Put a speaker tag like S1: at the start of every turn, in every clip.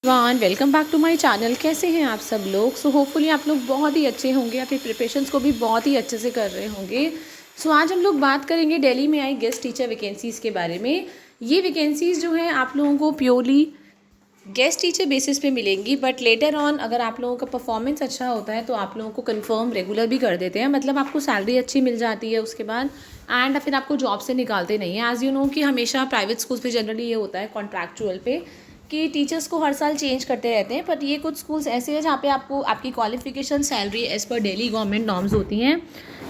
S1: One welcome back to my channel. कैसे हैं आप सब लोग? सो होपफुली आप लोग बहुत ही अच्छे होंगे, अपनी प्रिपरेशंस को भी बहुत ही अच्छे से कर रहे होंगे। सो आज हम लोग बात करेंगे दिल्ली में आई गेस्ट टीचर वैकेंसीज़ के बारे में। ये वैकेंसीज़ जो हैं आप लोगों को प्योरली गेस्ट टीचर बेसिस पे मिलेंगी, बट लेटर ऑन अगर आप लोगों का परफॉर्मेंस अच्छा होता है तो आप लोगों को कंफर्म रेगुलर भी कर देते हैं। मतलब आपको सैलरी अच्छी मिल जाती है उसके बाद, एंड फिर आपको जॉब से निकालते नहीं हैं। एज़ यू नो कि हमेशा प्राइवेट स्कूल्स पे जनरली ये होता है कॉन्ट्रैक्चुअल पे कि टीचर्स को हर साल चेंज करते रहते हैं, बट ये कुछ स्कूल्स ऐसे हैं जहाँ पे आपको आपकी qualification salary as per Delhi government norms होती हैं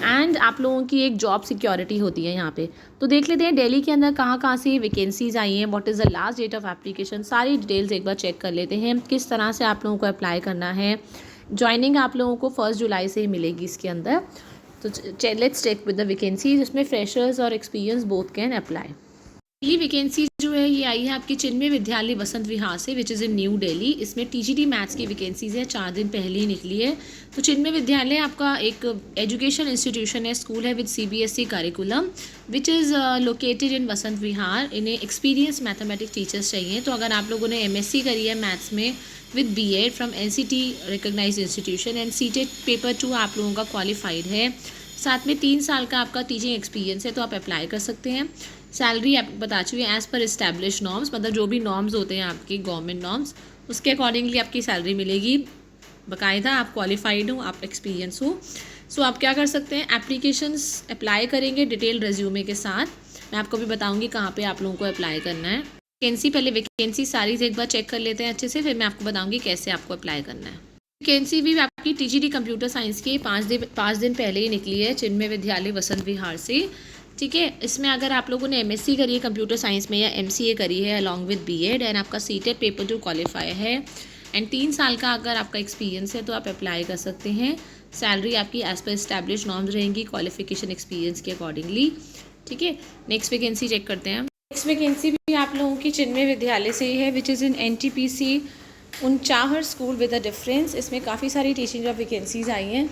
S1: एंड आप लोगों की एक जॉब सिक्योरिटी होती है यहाँ पे। तो देख लेते हैं दिल्ली के अंदर कहाँ कहाँ से वैकेंसीज़ आई हैं, what is the last date of application, सारी डिटेल्स एक बार चेक कर लेते हैं किस तरह से आप लोगों को अप्लाई करना है। ज्वाइनिंग आप लोगों को 1 जुलाई से ही मिलेगी इसके अंदर। तो let's check with the vacancies. इसमें फ्रेशर्स और एक्सपीरियंस बोथ कैन अप्लाई। पहली वैकेंसी जो है ये आई है आपकी चिन्मय विद्यालय वसंत विहार से, विच इज़ इन न्यू दिल्ली। इसमें टीजीटी मैथ्स की वैकेंसीज है, 4 दिन पहले ही निकली है। तो चिन्मय विद्यालय आपका एक एजुकेशन इंस्टीट्यूशन है, स्कूल है with CBSE curriculum, which is located in Vasant Vihar. इन्हें एक्सपीरियंस मैथमेटिक्स टीचर्स चाहिए। तो अगर आप लोगों ने एमएससी करी है मैथ्स में with BEd from NCT recognised institution and CTET paper 2 आप लोगों का क्वालिफाइड है, साथ में 3 साल का आपका टीचिंग एक्सपीरियंस है, तो आप अप्लाई कर सकते हैं। सैलरी आप बता चुकी है एज़ पर इस्टेब्लिश नॉर्म्स, मतलब जो भी नॉर्म्स होते हैं आपके गवर्नमेंट नॉर्म्स उसके अकॉर्डिंगली आपकी सैलरी मिलेगी। बाकायदा आप क्वालिफाइड हो, आप एक्सपीरियंस हो। सो आप क्या कर सकते हैं, एप्लीकेशंस अप्लाई करेंगे डिटेल रेज्यूमे के साथ। मैं आपको भी बताऊंगी कहाँ पे आप लोगों को अप्लाई करना है। वैकेंसी पहले वैकेंसी सारी एक बार चेक कर लेते हैं अच्छे से, फिर मैं आपको बताऊँगी कैसे आपको अप्लाई करना है। वैकेंसी भी आपकी टीजीटी कंप्यूटर साइंस की 5 दिन पहले ही निकली है, चिन्मय विद्यालय वसंत विहार से। ठीक है, इसमें अगर आप लोगों ने एमएससी करी है कंप्यूटर साइंस में या एमसीए करी है अलॉन्ग विद बीएड एंड आपका सीटेट पेपर 2 क्वालिफाई है एंड 3 साल का अगर आपका एक्सपीरियंस है तो आप अप्लाई कर सकते हैं। सैलरी आपकी एज पर एस्टैब्लिश नॉर्म्स रहेंगी क्वालिफिकेशन एक्सपीरियंस के अकॉर्डिंगली। ठीक है, नेक्स्ट वैकेंसी चेक करते हैं। नेक्स्ट वैकेंसी भी आप लोगों की चिन्मय विद्यालय से ही है, which is in NTPC Unchahar school with a difference. इसमें काफ़ी सारी टीचिंग ऑफ वैकेंसीज आई हैं।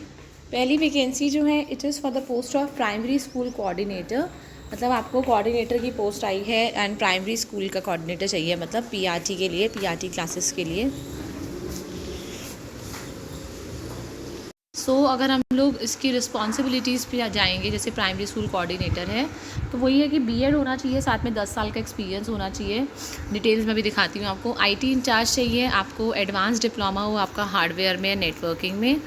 S1: पहली वैकेंसी जो है it is for the post of primary school coordinator, मतलब आपको कोऑर्डिनेटर की पोस्ट आई है एंड प्राइमरी स्कूल का कोऑर्डिनेटर चाहिए, मतलब पीआरटी के लिए, पीआरटी क्लासेस के लिए। अगर हम लोग इसकी रिस्पॉन्सिबिलिटीज़ पे जाएंगे, जैसे प्राइमरी स्कूल कोऑर्डिनेटर है तो वही है कि बीएड होना चाहिए, साथ में 10 साल का एक्सपीरियंस होना चाहिए। डिटेल्स में भी दिखाती हूँ आपको। आईटी इंचार्ज चाहिए आपको, एडवांस डिप्लोमा हो आपका हार्डवेयर में, नेटवर्किंग में।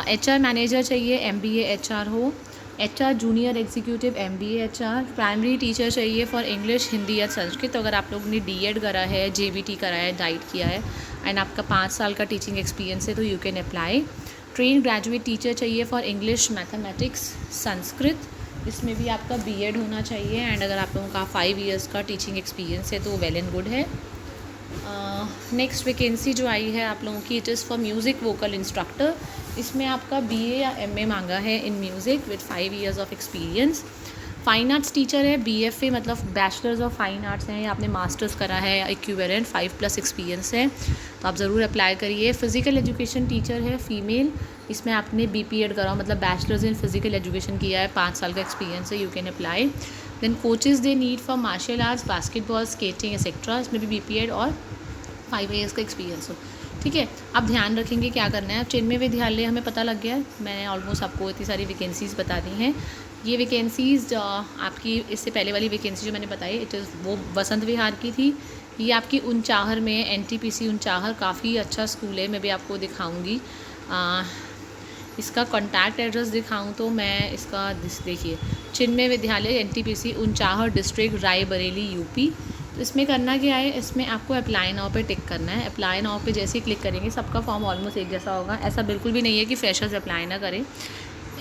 S1: एचआर मैनेजर चाहिए, एमबीए एचआर हो। HR junior executive, MBA HR. Primary teacher चाहिए फॉर इंग्लिश, हिंदी या संस्कृत। तो अगर आप लोगों ने डीएड करा है, जेबीटी करा है, डाइट किया है एंड आपका 5 साल का टीचिंग एक्सपीरियंस है तो you can apply. Train graduate teacher चाहिए फॉर इंग्लिश, मैथमेटिक्स, संस्कृत। इसमें भी आपका बीएड होना चाहिए एंड अगर आप लोगों का 5 इयर्स का टीचिंग एक्सपीरियंस है तो वेल एंड गुड है। नेक्स्ट वैकेंसी जो आई है आप लोगों की, it is for music vocal instructor. इसमें आपका बीए या एमए मांगा है in music with 5 years of experience. Fine arts teacher है, बीएफए मतलब बैचलर्स ऑफ फाइन आर्ट्स हैं या आपने मास्टर्स करा है या इक्विवेलेंट 5+ एक्सपीरियंस है तो आप ज़रूर अप्लाई करिए। फिज़िकल एजुकेशन टीचर है फीमेल, इसमें आपने बीपीएड करा मतलब बैचलर्स इन फिज़िकल एजुकेशन किया है, 5 साल का एक्सपीरियंस है, you can apply. Then coaches they need for martial arts, basketball, skating etcetera, इसमें भी बीपीएड और 5 इयर्स का एक्सपीरियंस हो। ठीक है, अब ध्यान रखेंगे क्या करना है। अब चिन्मय विद्यालय हमें पता लग गया, मैंने ऑलमोस्ट आपको इतनी सारी वैकेंसीज़ बता दी हैं। ये वैकेंसीज़ आपकी इससे पहले वाली वैकेंसी जो मैंने बताई इट इज़ वो वसंत विहार की थी। ये आपकी उनचाहर में, एनटीपीसी उनचाहर, काफ़ी अच्छा स्कूल है, मैं भी आपको दिखाऊंगी। इसका कॉन्टैक्ट एड्रेस दिखाऊं तो मैं इसका देखिए, चिन्मय विद्यालय एनटीपीसी उनचाहर, डिस्ट्रिक्ट रायबरेली, यूपी। तो इसमें करना क्या है, इसमें आपको अप्लाई नाउ पे टिक करना है। अप्लाई नाउ पे जैसे ही क्लिक करेंगे सबका फॉर्म ऑलमोस्ट एक जैसा होगा। ऐसा बिल्कुल भी नहीं है कि फ्रेशर्स अप्लाई ना करें,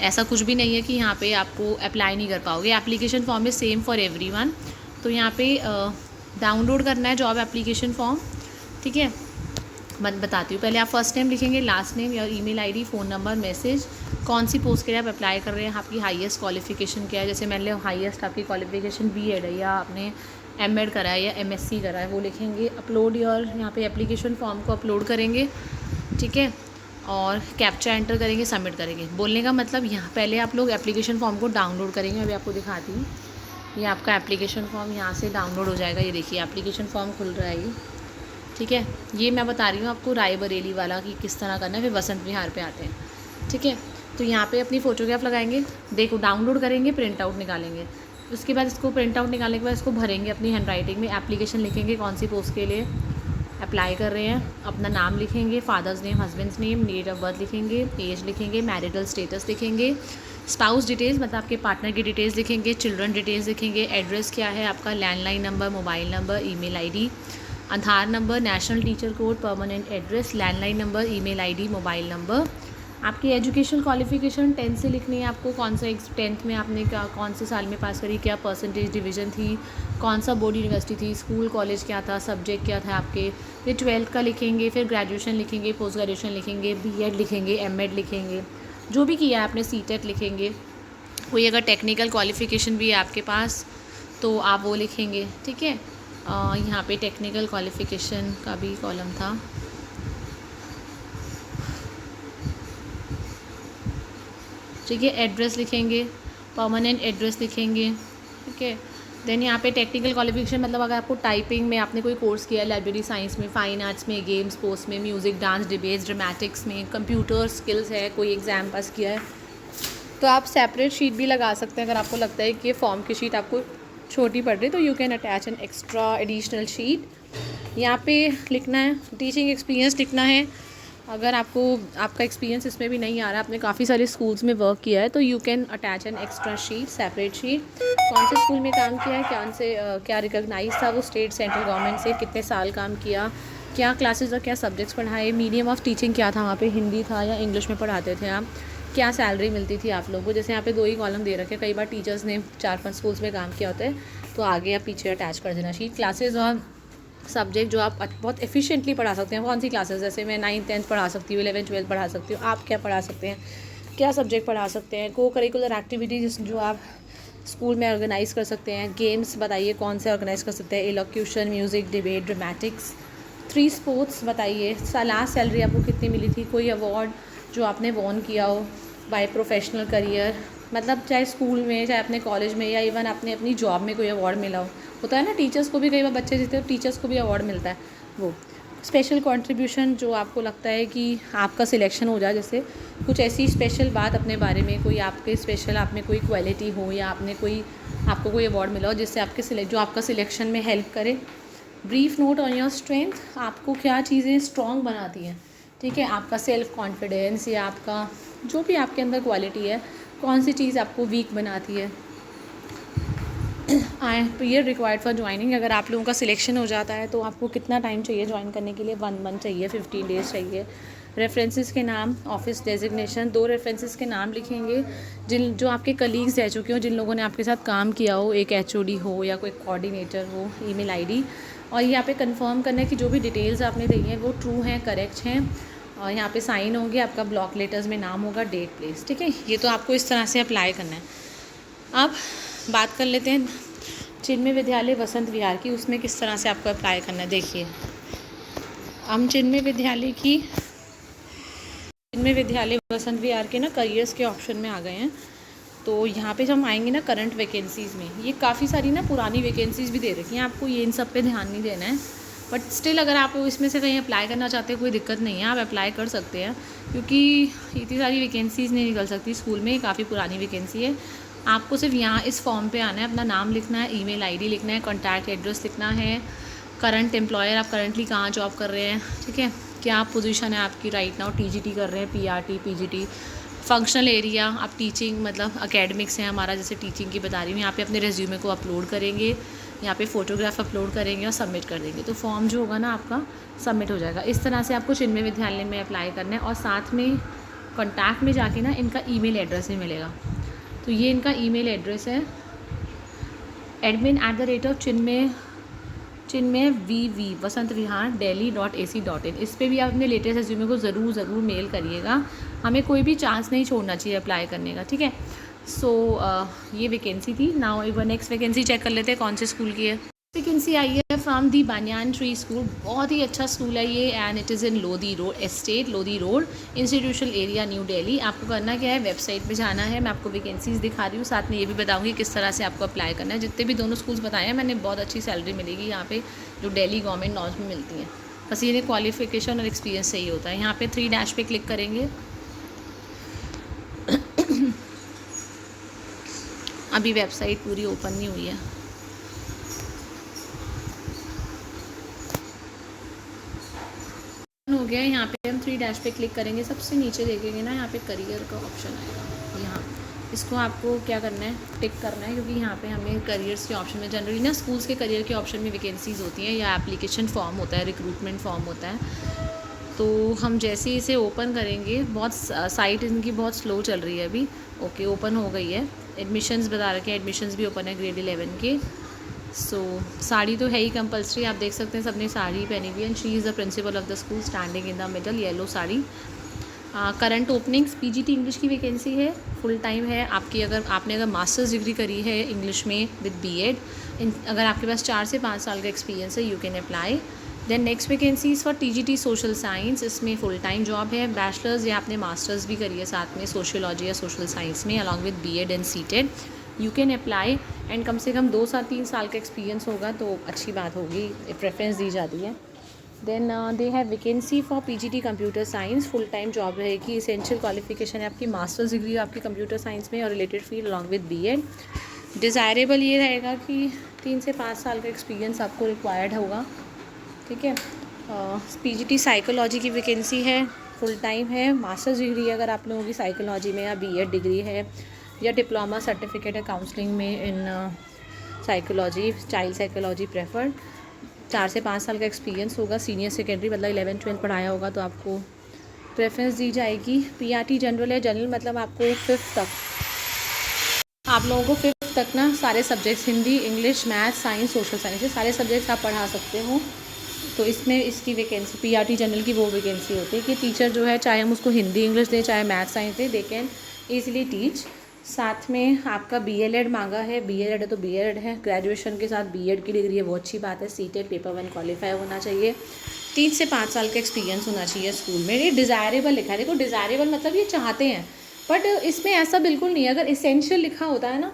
S1: ऐसा कुछ भी नहीं है कि यहाँ पे आपको अप्लाई नहीं कर पाओगे। Application form is same for everyone. तो यहाँ पे डाउनलोड करना है जॉब एप्लीकेशन फॉर्म। ठीक है, मैं बताती हूँ। पहले आप फर्स्ट नेम लिखेंगे, लास्ट नेम या email ID, phone number, message, कौन सी पोस्ट के लिए आप अप्लाई कर रहे हैं, आपकी हाईएस्ट क्वालिफिकेशन क्या है। जैसे मान लो हाईएस्ट आपकी क्वालिफिकेशन बीएड है या आपने एमएड करा है या एमएससी करा है, वो लिखेंगे। अपलोड योर, यहाँ पे एप्लीकेशन फॉर्म को अपलोड करेंगे। ठीक है, और कैप्चा एंटर करेंगे, सबमिट करेंगे। बोलने का मतलब यहाँ पहले आप लोग एप्लीकेशन फॉर्म को डाउनलोड करेंगे। अभी आपको दिखाती हूँ, ये आपका एप्लीकेशन फॉर्म यहाँ से डाउनलोड हो जाएगा। ये देखिए एप्लीकेशन फॉर्म खुल रहा है, ठीक है, ये मैं बता रही हूँ आपको रायबरेली वाला कि किस तरह करना है, फिर वसंत विहार पे आते हैं। ठीक है, तो यहाँ पे अपनी फ़ोटोग्राफ लगाएंगे, देखो डाउनलोड करेंगे, प्रिंट आउट निकालेंगे। उसके बाद इसको प्रिंट आउट निकालने के बाद इसको भरेंगे अपनी हैंड राइटिंग में, एप्लीकेशन लिखेंगे कौन सी पोस्ट के लिए अप्लाई कर रहे हैं, अपना नाम लिखेंगे, father's name, husband's name, date of birth लिखेंगे, एज लिखेंगे, मैरिटल स्टेटस लिखेंगे, स्पाउस डिटेल्स मतलब आपके पार्टनर की डिटेल्स लिखेंगे, चिल्ड्रन डिटेल्स लिखेंगे, एड्रेस क्या है आपका, landline number, mobile number, email ID, Aadhaar number, national teacher code, permanent address, landline number, email ID, mobile number, आपकी एजुकेशनल क्वालिफिकेशन 10 से लिखनी है आपको, कौन सा 10th में आपने क्या कौन से साल में पास करी, क्या परसेंटेज डिवीज़न थी, कौन सा बोर्ड यूनिवर्सिटी थी, स्कूल कॉलेज क्या था, सब्जेक्ट क्या था आपके, फिर 12th का लिखेंगे, फिर ग्रेजुएशन लिखेंगे, पोस्ट ग्रेजुएशन लिखेंगे, बीएड लिखेंगे, एमएड लिखेंगे, जो भी किया है आपने, सीटेट लिखेंगे, कोई अगर टेक्निकल क्वालिफिकेशन भी है आपके पास तो आप वो लिखेंगे। ठीक है, यहाँ पे टेक्निकल क्वालिफिकेशन का भी कॉलम था। ठीक है, एड्रेस लिखेंगे, परमानेंट एड्रेस लिखेंगे। ठीक है, देन यहाँ पे टेक्निकल क्वालिफिकेशन मतलब अगर आपको टाइपिंग में आपने कोई कोर्स किया है, लाइब्रेरी साइंस में, फाइन आर्ट्स में, गेम्स स्पोर्ट्स में, म्यूज़िक, डांस, डिबेट्स, ड्रामेटिक्स में, कंप्यूटर स्किल्स है, कोई एग्ज़ाम पास किया है, तो आप सेपरेट शीट भी लगा सकते हैं। अगर आपको लगता है कि ये फॉर्म की शीट आपको छोटी पड़ रही है तो you can attach an extra additional sheet. यहाँ पे लिखना है टीचिंग एक्सपीरियंस लिखना है। अगर आपको आपका एक्सपीरियंस इसमें भी नहीं आ रहा, आपने काफ़ी सारे स्कूल्स में वर्क किया है तो you can attach an extra sheet, separate sheet. कौन से स्कूल में काम किया है, कौन से क्या रिकॉग्नाइज था वो स्टेट सेंट्रल गवर्नमेंट से, कितने साल काम किया, क्या क्लासेस और क्या सब्जेक्ट्स पढ़ाए, मीडियम ऑफ टीचिंग क्या था वहाँ पे, हिंदी था या इंग्लिश में पढ़ाते थे आप, क्या सैलरी मिलती थी आप लोगों को। जैसे यहाँ पे 2 ही कॉलम दे रखे हैं, कई बार टीचर्स ने 4-5 स्कूल्स में काम किया होता है तो आगे या पीछे अटैच कर देना शीट। क्लासेस और सब्जेक्ट जो आप बहुत एफिशिएंटली पढ़ा सकते हैं, कौन सी क्लासेस, जैसे मैं 9th 10th पढ़ा सकती हूँ, 11th 12th पढ़ा सकती हूँ, आप क्या पढ़ा सकते हैं, क्या सब्जेक्ट पढ़ा सकते हैं, को करिकुलर एक्टिविटीज़ जो आप स्कूल में ऑर्गेनाइज़ कर सकते हैं, गेम्स बताइए कौन से ऑर्गेनाइज़ कर सकते हैं, इलोक्यूशन, म्यूज़िक, डिबेट, ड्रामेटिक्स, 3 स्पोर्ट्स बताइए, लास्ट सैलरी आपको कितनी मिली थी, कोई अवार्ड जो आपने वॉन किया हो बाय प्रोफेशनल करियर, मतलब चाहे स्कूल में, चाहे अपने कॉलेज में, या इवन आपने अपनी जॉब में कोई अवार्ड मिला हो। होता है ना, टीचर्स को भी कई बार बच्चे जीते हैं, टीचर्स को भी अवार्ड मिलता है। वो स्पेशल कंट्रीब्यूशन जो आपको लगता है कि आपका सिलेक्शन हो जाए, जैसे कुछ ऐसी स्पेशल बात अपने बारे में, कोई आपके स्पेशल आप में कोई क्वालिटी हो, या आपने कोई आपको कोई अवार्ड मिला हो जिससे आपके जो आपका सिलेक्शन में हेल्प करे। Brief note on your strength, आपको क्या चीज़ें स्ट्रॉन्ग बनाती हैं। ठीक है, आपका सेल्फ कॉन्फिडेंस या आपका जो भी आपके अंदर क्वालिटी है, कौन सी चीज़ आपको वीक बनाती है। पीरियड रिक्वायर्ड फॉर ज्वाइनिंग, अगर आप लोगों का सिलेक्शन हो जाता है तो आपको कितना टाइम चाहिए ज्वाइन करने के लिए, 1 मंथ चाहिए, 15 डेज़ चाहिए। रेफरेंसेस के नाम, ऑफिस डेजिग्नेशन, 2 रेफरेंसेस के नाम लिखेंगे जो आपके कलीग्स रह चुके हो, जिन लोगों ने आपके साथ काम किया हो, एक एचओडी हो या कोई कोऑर्डिनेटर हो, ईमेल आईडी। और यहाँ पे कंफर्म करना है कि जो भी डिटेल्स आपने दी हैं वो ट्रू हैं, करेक्ट हैं। और यहाँ पे साइन होंगे, आपका ब्लॉक लेटर्स में नाम होगा, डेट प्लेस। ठीक है, ये तो आपको इस तरह से अप्लाई करना है। अब बात कर लेते हैं चिन्मय विद्यालय वसंत विहार की, उसमें किस तरह से आपको अप्लाई करना है। देखिए, हम चिन्मय विद्यालय वसंत विहार के ना करियर्स के ऑप्शन में आ गए हैं। तो यहाँ पे जब हम आएंगे ना करंट वैकेंसीज़ में, ये काफ़ी सारी ना पुरानी वैकेंसीज़ भी दे रखी हैं, आपको ये इन सब पे ध्यान नहीं देना है। बट स्टिल अगर आप इसमें से कहीं अप्लाई करना चाहते हैं कोई दिक्कत नहीं है, आप अप्लाई कर सकते हैं, क्योंकि इतनी सारी वैकेंसीज़ नहीं निकल सकती स्कूल में, काफ़ी पुरानी वैकेंसी है। आपको सिर्फ यहाँ इस फॉर्म पे आना है, अपना नाम लिखना है, ईमेल आईडी लिखना है, कॉन्टैक्ट एड्रेस लिखना है, करंट एम्प्लॉयर, आप करंटली कहाँ जॉब कर रहे हैं, ठीक है, क्या पोजीशन है आपकी राइट नाउ, टीजीटी कर रहे हैं, पीआरटी, पीजीटी, फंक्शनल एरिया, आप टीचिंग मतलब एकेडमिक्स हैं हमारा, जैसे टीचिंग की बता रही हूँ। यहाँ पे अपने रेज्यूमे को अपलोड करेंगे, यहाँ पे फ़ोटोग्राफ अपलोड करेंगे और सबमिट कर देंगे, तो फॉर्म जो होगा ना आपका सबमिट हो जाएगा। इस तरह से आपको चिन्मय विद्यालय में अप्लाई करना है। और साथ में कॉन्टैक्ट में जाके ना इनका ईमेल एड्रेस भी मिलेगा, तो ये इनका ईमेल एड्रेस है admin@चिन्मय वसंत विहार delhi.ac.in। इस पर भी आप अपने लेटेस्ट रेज्यूमे को ज़रूर मेल करिएगा, हमें कोई भी चांस नहीं छोड़ना चाहिए अप्लाई करने का, ठीक है। सो ये वैकेंसी थी। नाउ एक बार नेक्स्ट वैकेंसी चेक कर लेते हैं कौन से स्कूल की है। वैकेंसी आई है from the Baniyan tree school, बहुत ही अच्छा स्कूल है ये, and it is in Lodhi road estate, Lodhi road, institutional area, new Delhi. आपको करना क्या है, वेबसाइट पे जाना है, मैं आपको वैकेंसीज़ दिखा रही हूँ, साथ में ये भी बताऊँगी किस तरह से आपको अप्लाई करना है। जितने भी दोनों स्कूल्स बताए हैं मैंने, बहुत अच्छी सैलरी मिलेगी यहाँ पे, जो दिल्ली गवर्नमेंट नॉज में मिलती हैं। बस ये क्वालिफिकेशन और एक्सपीरियंस सही होता है। यहाँ पे 3 डैश पे क्लिक करेंगे। अभी वेबसाइट पूरी ओपन नहीं हुई है। हो गया। यहाँ पे हम 3 डैश पे क्लिक करेंगे। सबसे नीचे देखेंगे ना, यहाँ पे करियर का ऑप्शन आएगा। यहाँ इसको आपको क्या करना है, टिक करना है, क्योंकि यहाँ पे हमें करियर्स के ऑप्शन में जनरली ना स्कूल्स के करियर के ऑप्शन में वैकेंसीज होती हैं या एप्लीकेशन फॉर्म होता है, रिक्रूटमेंट फॉर्म होता है। तो हम जैसे ही इसे ओपन करेंगे, बहुत साइट इनकी बहुत स्लो चल रही है अभी। ओके, ओपन हो गई है। एडमिशन्स बता रखे हैं, एडमिशन्स भी ओपन है ग्रेड 11 के। साड़ी तो है ही कंपलसरी, आप देख सकते हैं सबने साड़ी पहनी हुई है। And she is the principle of the school standing in the middle, yellow sari. Current openings PGT English की वैकेंसी है, फुल टाइम है। आपने अगर मास्टर्स डिग्री करी है इंग्लिश में विद बीएड, अगर आपके पास 4 से 5 साल का एक्सपीरियंस है, you can apply. Then next vacancies for TGT social science, इसमें फुल टाइम जॉब है। बैचलर्स या आपने मास्टर्स भी करी है साथ में सोशियोलॉजी या सोशल साइंस में, along with BEd and CTET, you can apply. And कम से कम 2 से 3 साल का एक्सपीरियंस होगा तो अच्छी बात होगी, प्रेफरेंस दी जाती है। Then they have vacancy for PGT computer science, full time job रहेगी। इसेंशियल क्वालिफिकेशन है आपकी मास्टर्स डिग्री आपकी कंप्यूटर साइंस में और related field along with BEd. Desirable ये रहेगा कि 3 से 5 साल का एक्सपीरियंस आपको रिक्वायर्ड होगा, ठीक है। पीजीटी साइकोलॉजी की वैकेंसी है, फुल टाइम है। मास्टर्स डिग्री अगर आप लोगों की साइकोलॉजी में या बीएड डिग्री है या डिप्लोमा सर्टिफिकेट है काउंसलिंग में in psychology, child psychology preferred. 4 से 5 साल का एक्सपीरियंस होगा, सीनियर सेकेंडरी मतलब 11-12 पढ़ाया होगा तो आपको प्रेफरेंस दी जाएगी। पीआरटी जनरल है, जनरल मतलब आपको 5th तक, आप लोगों को 5th तक ना सारे subjects, Hindi, English, math, science, social science, ये सारे सब्जेक्ट्स आप पढ़ा सकते हो। तो इसमें इसकी वैकेंसी पीआरटी जनरल की वो वैकेंसी होती है कि टीचर जो है, चाहे हम उसको हिंदी इंग्लिश दें चाहे मैथ साइंस दें, दे कैन ईजिली टीच। साथ में आपका बीएलएड मांगा है, बीएलएड है तो बीएलएड है, ग्रेजुएशन के साथ बीएड की डिग्री है, वो अच्छी बात है। सीटेट पेपर 1 क्वालिफाई होना चाहिए। 3 से 5 साल का एक्सपीरियंस होना चाहिए स्कूल में। ये डिज़ायरेबल लिखा है, देखो डिज़ायरेबल मतलब ये चाहते हैं, बट इसमें ऐसा बिल्कुल नहीं है। अगर इसेंशियल लिखा होता है ना,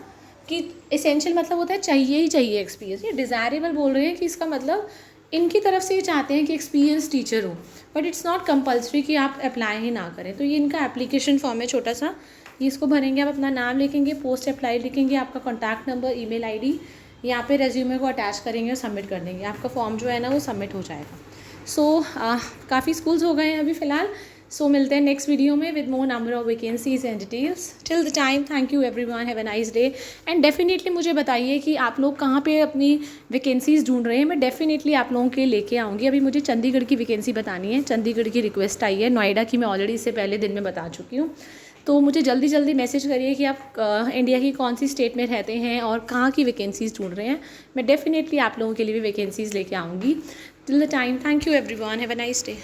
S1: कि इसेंशियल मतलब होता है चाहिए ही चाहिए एक्सपीरियंस, ये डिज़ायरेबल बोल रहे हैं कि इसका मतलब इनकी तरफ से ये चाहते हैं कि एक्सपीरियंस टीचर हो, बट इट्स नॉट कंपलसरी कि आप अप्लाई ही ना करें। तो ये इनका एप्लीकेशन फॉर्म है छोटा सा, ये इसको भरेंगे। आप अपना नाम लिखेंगे, पोस्ट अप्लाई लिखेंगे, आपका कॉन्टैक्ट नंबर, ईमेल आईडी, यहाँ पे रेज्यूमे को अटैच करेंगे और सबमिट कर देंगे, आपका फॉर्म जो है ना वो सबमिट हो जाएगा। काफ़ी स्कूल्स हो गए हैं अभी फ़िलहाल। मिलते हैं नेक्स्ट वीडियो में with more number of vacancies and details. Till the time, thank you everyone, have a nice day. And definitely मुझे बताइए कि आप लोग कहाँ पे अपनी वैकेंसीज ढूंढ रहे हैं, मैं डेफिनेटली आप लोगों के लेके आऊँगी। अभी मुझे चंडीगढ़ की वैकेंसी बतानी है, चंडीगढ़ की रिक्वेस्ट आई है। नोएडा की मैं ऑलरेडी इससे पहले दिन में बता चुकी हूँ। तो मुझे जल्दी जल्दी मैसेज करिए कि आप इंडिया की कौन सी स्टेट में रहते हैं और कहाँ की वैकेंसीज ढूंढ रहे हैं। मैं डेफिनेटली आप लोगों के लिए भी वैकेंसीज लेके आऊँगी। Till the time, thank you everyone, have a nice day.